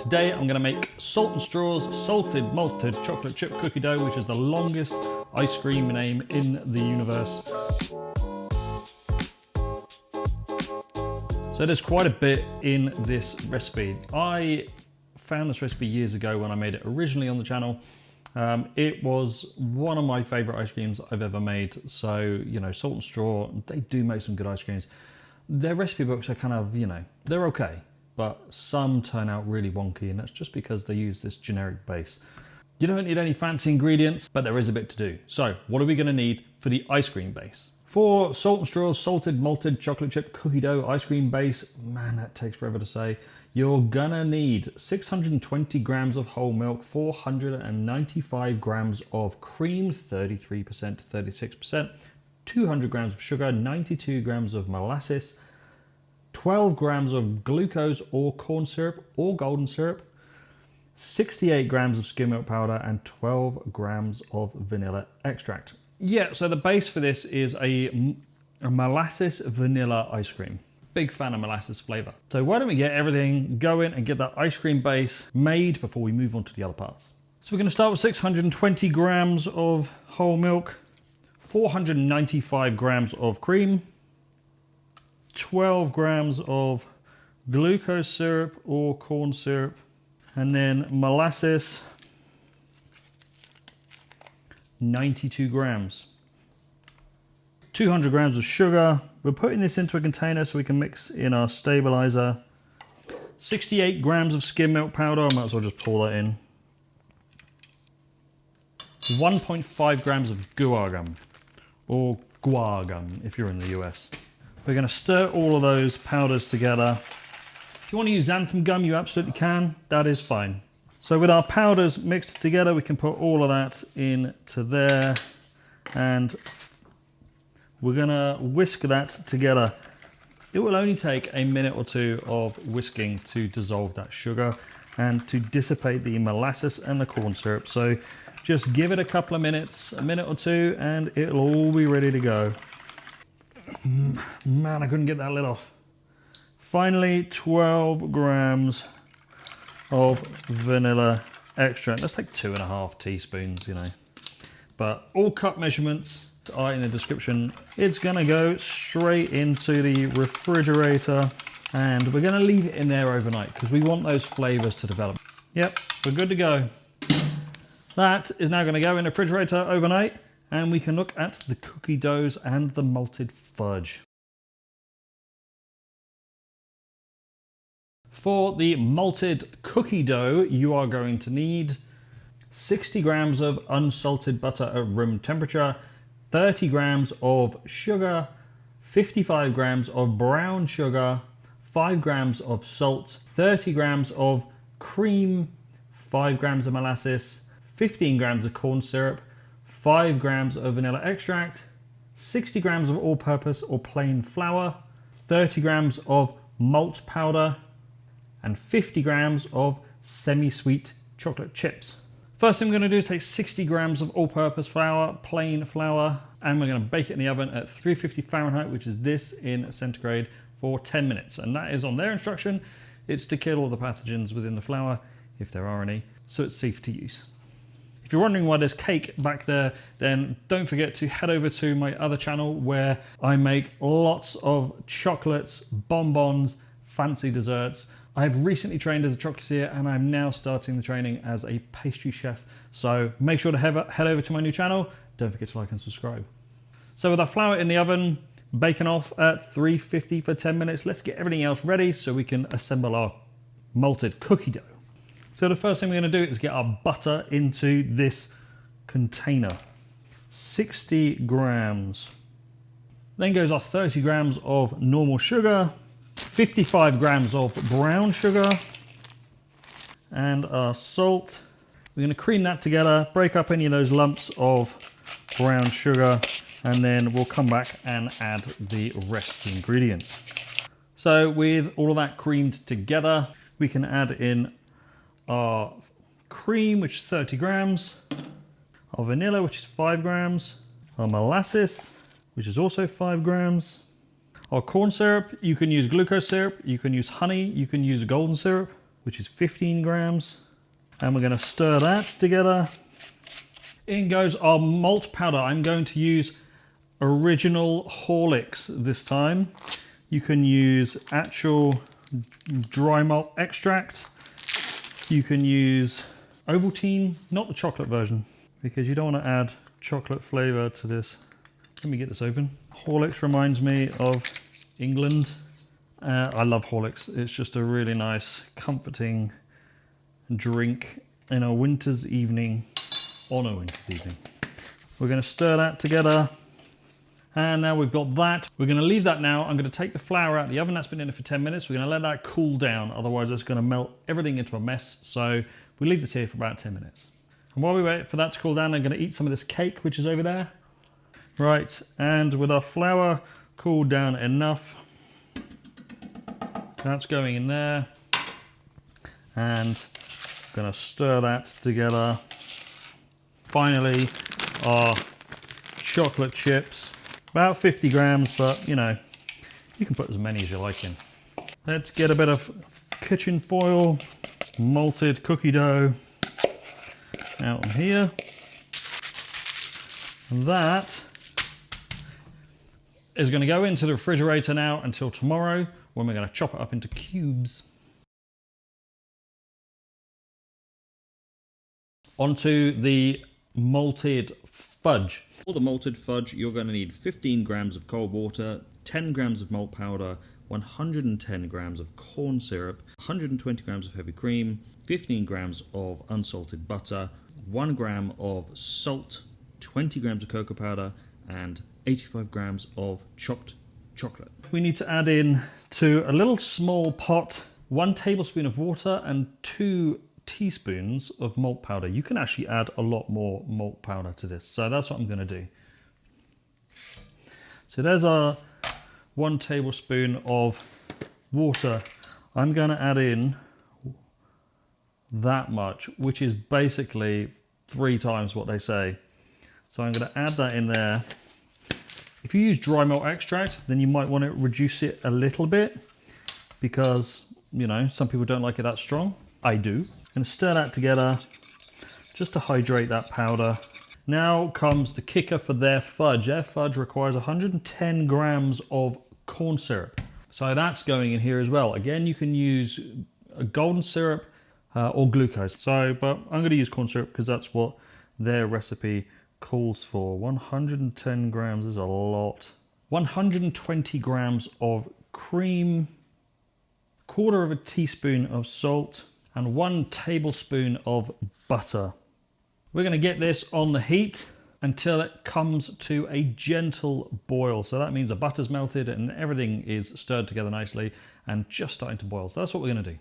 Today I'm going to make Salt and Straw's salted malted chocolate chip cookie dough, which is the longest ice cream name in the universe. So there's quite a bit in this recipe. I found this recipe years ago when I made it originally on the channel. It was one of my favorite ice creams I've ever made. So, you know, Salt and Straw, they do make some good ice creams. Their recipe books are kind of, you know, they're okay, but some turn out really wonky, and that's just because they use this generic base. You don't need any fancy ingredients, but there is a bit to do. So what are we gonna need for the ice cream base? For Salt and Straw's salted malted chocolate chip cookie dough ice cream base, man, that takes forever to say. You're gonna need 620 grams of whole milk, 495 grams of cream, 33% to 36%, 200 grams of sugar, 92 grams of molasses, 12 grams of glucose or corn syrup or golden syrup, 68 grams of skim milk powder, and 12 grams of vanilla extract. Yeah, so the base for this is a molasses vanilla ice cream. Big fan of molasses flavor. So why don't we get everything going and get that ice cream base made before we move on to the other parts. So we're gonna start with 620 grams of whole milk, 495 grams of cream, 12 grams of glucose syrup or corn syrup, and then molasses, 92 grams. 200 grams of sugar. We're putting this into a container so we can mix in our stabilizer. 68 grams of skim milk powder. I might as well just pour that in. 1.5 grams of guar gum, or guar gum if you're in the US. We're going to stir all of those powders together. If you want to use xanthan gum, you absolutely can. That is fine. So with our powders mixed together, we can put all of that into there, and we're going to whisk that together. It will only take a minute or two of whisking to dissolve that sugar and to dissipate the molasses and the corn syrup. So just give it a couple of minutes, a minute or two, and it'll all be ready to go. Man, I couldn't get that lid off. Finally, 12 grams of vanilla extract. Let's take 2.5 teaspoons, you know. But all cup measurements are in the description. It's gonna go straight into the refrigerator, and we're gonna leave it in there overnight because we want those flavors to develop. Yep, we're good to go. That is now gonna go in the refrigerator overnight, and we can look at the cookie doughs and the malted fudge. For the malted cookie dough, you are going to need 60 grams of unsalted butter at room temperature, 30 grams of sugar, 55 grams of brown sugar, 5 grams of salt, 30 grams of cream, 5 grams of molasses, 15 grams of corn syrup, 5 grams of vanilla extract, 60 grams of all-purpose or plain flour, 30 grams of malt powder, and 50 grams of semi-sweet chocolate chips. First thing we're going to do is take 60 grams of all-purpose flour, plain flour, and we're going to bake it in the oven at 350 Fahrenheit, which is this in centigrade, for 10 minutes. And that is on their instruction. It's to kill all the pathogens within the flour, if there are any, so it's safe to use. If you're wondering why there's cake back there, then don't forget to head over to my other channel where I make lots of chocolates, bonbons, fancy desserts. I've recently trained as a chocolatier, and I'm now starting the training as a pastry chef. So make sure to head over to my new channel. Don't forget to like and subscribe. So with our flour in the oven, baking off at 350 for 10 minutes, let's get everything else ready so we can assemble our malted cookie dough. So the first thing we're going to do is get our butter into this container. 60 grams. Then goes our 30 grams of normal sugar, 55 grams of brown sugar, and our salt. We're going to cream that together, break up any of those lumps of brown sugar, and then we'll come back and add the rest of the ingredients. So with all of that creamed together, we can add in our cream, which is 30 grams, our vanilla, which is 5 grams, our molasses, which is also 5 grams, our corn syrup. You can use glucose syrup, you can use honey, you can use golden syrup. which is 15 grams. And we're going to stir that together. In goes our malt powder. I'm going to use original Horlicks this time. You can use actual dry malt extract. You can use Ovaltine, not the chocolate version, because you don't want to add chocolate flavour to this. Let me get this open. Horlicks reminds me of England. I love Horlicks. It's just a really nice, comforting drink in a winter's evening. On a winter's evening. We're going to stir that together. And now we've got that. We're going to leave that now. I'm going to take the flour out of the oven. That's been in it for 10 minutes. We're going to let that cool down. Otherwise, it's going to melt everything into a mess. So we leave this here for about 10 minutes. And while we wait for that to cool down, I'm going to eat some of this cake, which is over there. Right, and with our flour cooled down enough, that's going in there. And I'm going to stir that together. Finally, our chocolate chips. About 50 grams, but you know, you can put as many as you like in. Let's get a bit of kitchen foil, malted cookie dough out on here. And that is going to go into the refrigerator now until tomorrow, when we're going to chop it up into cubes. Onto the malted fudge. For the malted fudge, you're going to need 15 grams of cold water, 10 grams of malt powder, 110 grams of corn syrup, 120 grams of heavy cream, 15 grams of unsalted butter, 1 gram of salt, 20 grams of cocoa powder, and 85 grams of chopped chocolate. We need to add in to a little small pot 1 tablespoon of water and 2 teaspoons of malt powder. You can actually add a lot more malt powder to this, so that's what I'm going to do. So there's our 1 tablespoon of water. I'm going to add in that much, which is basically 3 times what they say. So I'm going to add that in there. If you use dry malt extract, then you might want to reduce it a little bit, because you know, some people don't like it that strong. I do. I'm going to stir that together just to hydrate that powder. Now comes the kicker for their fudge. Their fudge requires 110 grams of corn syrup. So that's going in here as well. Again, you can use a golden syrup or glucose. But I'm going to use corn syrup because that's what their recipe calls for. 110 grams is a lot. 120 grams of cream, 1/4 teaspoon of salt, and 1 tablespoon of butter. We're going to get this on the heat until it comes to a gentle boil. So that means the butter's melted and everything is stirred together nicely and just starting to boil. So that's what we're going to do.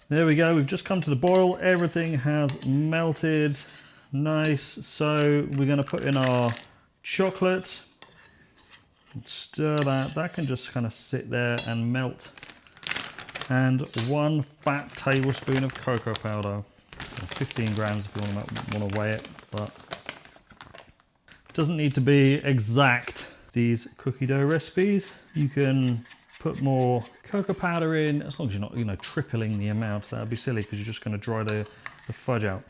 There we go. We've just come to the boil. Everything has melted. Nice. So we're going to put in our chocolate. Stir that. That can just kind of sit there and melt. And 1 fat tablespoon of cocoa powder, 15 grams if you want to weigh it, but it doesn't need to be exact. These cookie dough recipes, you can put more cocoa powder in, as long as you're not, tripling the amount. That would be silly because you're just going to dry the fudge out.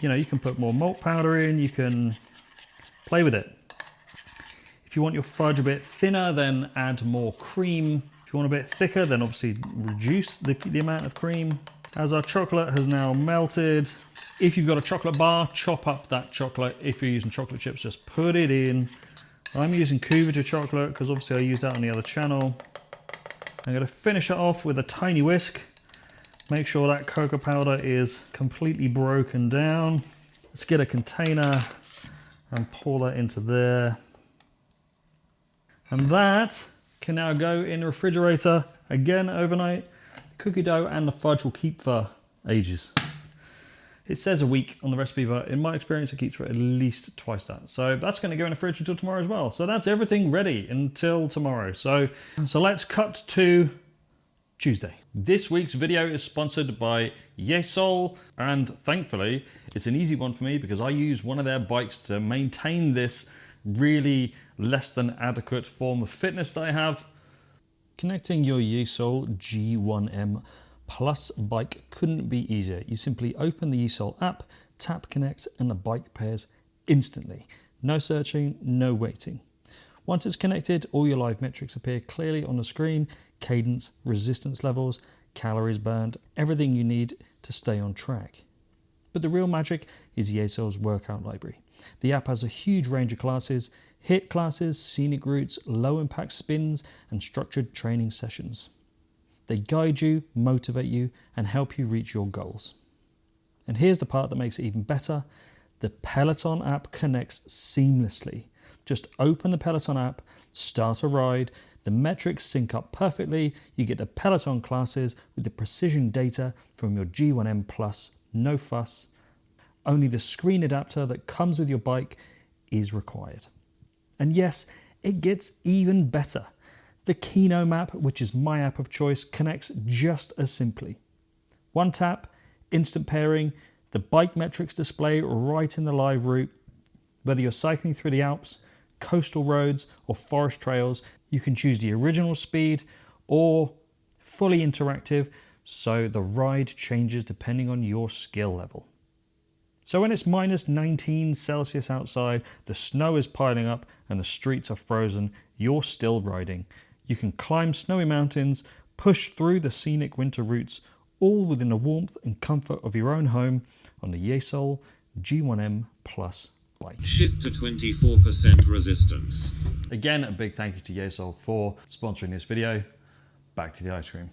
You can put more malt powder in. You can play with it. If you want your fudge a bit thinner, then add more cream. If you want a bit thicker, then obviously reduce the amount of cream. As our chocolate has now melted, if you've got a chocolate bar, chop up that chocolate. If you're using chocolate chips, just put it in. I'm using Chocolatier chocolate because obviously I use that on the other channel. I'm going to finish it off with a tiny whisk. Make sure that cocoa powder is completely broken down. Let's get a container and pour that into there. And that can now go in the refrigerator again overnight. Cookie dough and the fudge will keep for ages. It says a week on the recipe, but in my experience, it keeps for at least twice that. So that's going to go in the fridge until tomorrow as well. So that's everything ready until tomorrow. So let's cut to Tuesday. This week's video is sponsored by YESOUL, and thankfully it's an easy one for me because I use one of their bikes to maintain this really less than adequate form of fitness that I have. Connecting your YESOUL G1M plus bike couldn't be easier. You simply open the YESOUL app, tap connect, and the bike pairs instantly. No searching, no waiting. Once it's connected, all your live metrics appear clearly on the screen: cadence, resistance levels, calories burned, everything you need to stay on track. But the real magic is YESOUL's workout library. The app has a huge range of classes: HIIT classes, scenic routes, low impact spins, and structured training sessions. They guide you, motivate you, and help you reach your goals. And here's the part that makes it even better: the Peloton app connects seamlessly. Just open the Peloton app, start a ride, the metrics sync up perfectly, you get the Peloton classes with the precision data from your G1M Plus, no fuss. Only the screen adapter that comes with your bike is required. And yes, it gets even better. The Kino map, which is my app of choice, connects just as simply. One tap, instant pairing, the bike metrics display right in the live route. Whether you're cycling through the Alps, coastal roads, or forest trails, you can choose the original speed or fully interactive, so the ride changes depending on your skill level. So when it's minus 19 Celsius outside, the snow is piling up and the streets are frozen, you're still riding. You can climb snowy mountains, push through the scenic winter routes, all within the warmth and comfort of your own home on the YESOUL G1M Plus bike. Shift to 24% resistance. Again, a big thank you to YESOUL for sponsoring this video. Back to the ice cream.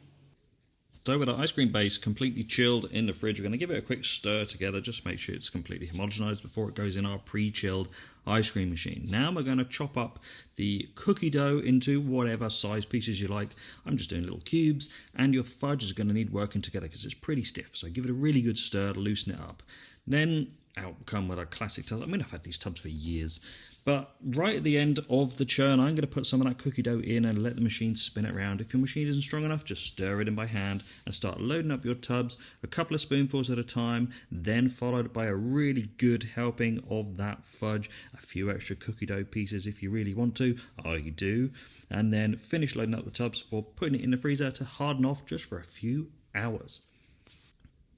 So with our ice cream base completely chilled in the fridge, we're going to give it a quick stir together, just make sure it's completely homogenized before it goes in our pre-chilled ice cream machine. Now we're going to chop up the cookie dough into whatever size pieces you like. I'm just doing little cubes, and your fudge is going to need working together because it's pretty stiff. So give it a really good stir to loosen it up. Then out come with our classic tubs. I mean, I've had these tubs for years. But right at the end of the churn, I'm going to put some of that cookie dough in and let the machine spin it around. If your machine isn't strong enough, just stir it in by hand and start loading up your tubs, a couple of spoonfuls at a time, then followed by a really good helping of that fudge, a few extra cookie dough pieces if you really want to. I do. And then finish loading up the tubs before putting it in the freezer to harden off just for a few hours.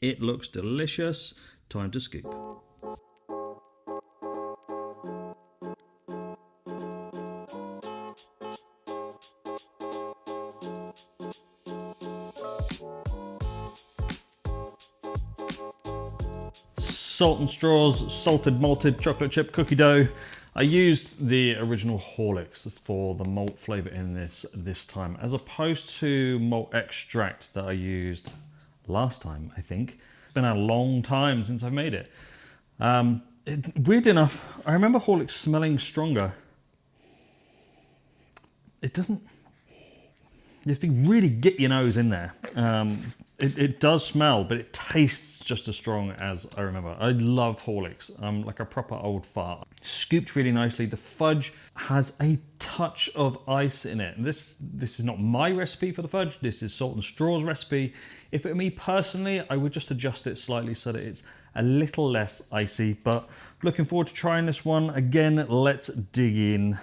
It looks delicious. Time to scoop. Salt and straws, salted malted chocolate chip cookie dough. I used the original Horlicks for the malt flavour in this time, as opposed to malt extract that I used last time, I think. It's been a long time since I've made it. Weird enough, I remember Horlicks smelling stronger. It doesn't... You have to really get your nose in there. It does smell, but it tastes just as strong as I remember. I love Horlicks. Like a proper old fart. Scooped really nicely. The fudge has a touch of ice in it. This is not my recipe for the fudge. This is Salt and Straw's recipe. If it were me personally, I would just adjust it slightly so that it's a little less icy. But looking forward to trying this one. Again, let's dig in.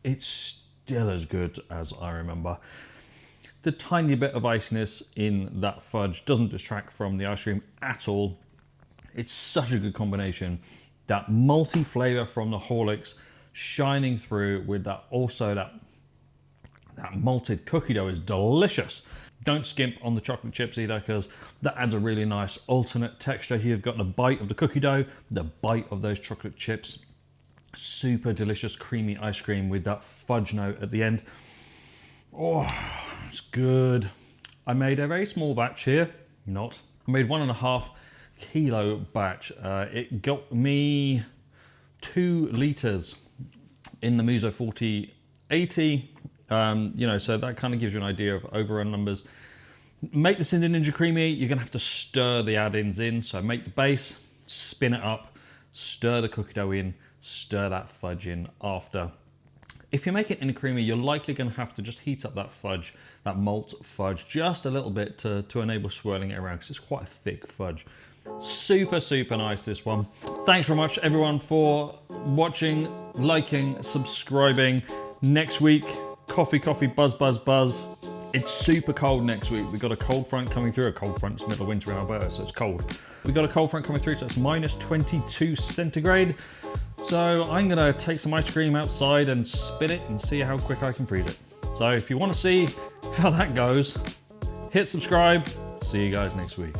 It's still as good as I remember. The tiny bit of iciness in that fudge doesn't distract from the ice cream at all. It's such a good combination. That malty flavour from the Horlicks shining through with that malted cookie dough is delicious. Don't skimp on the chocolate chips either, because that adds a really nice alternate texture. Here you've got the bite of the cookie dough, the bite of those chocolate chips. Super delicious creamy ice cream with that fudge note at the end. Oh, it's good. I made a very small batch here. I made 1.5 kilo batch. It got me 2 litres in the Muso 4080. So that kind of gives you an idea of overrun numbers. Make this in the Ninja Creami. You're gonna have to stir the add-ins in. So make the base, spin it up, stir the cookie dough in, stir that fudge in after. If you make it in a creamy, you're likely going to have to just heat up that fudge, that malt fudge, just a little bit to enable swirling it around, because it's quite a thick fudge. Super, super nice, this one. Thanks very much, everyone, for watching, liking, subscribing. Next week, coffee, buzz, buzz, buzz. It's super cold next week. We've got a cold front coming through. A cold front, it's middle of winter in Alberta, so it's cold. We've got a cold front coming through, so it's minus 22 centigrade. So I'm gonna take some ice cream outside and spin it and see how quick I can freeze it. So if you wanna see how that goes, hit subscribe. See you guys next week.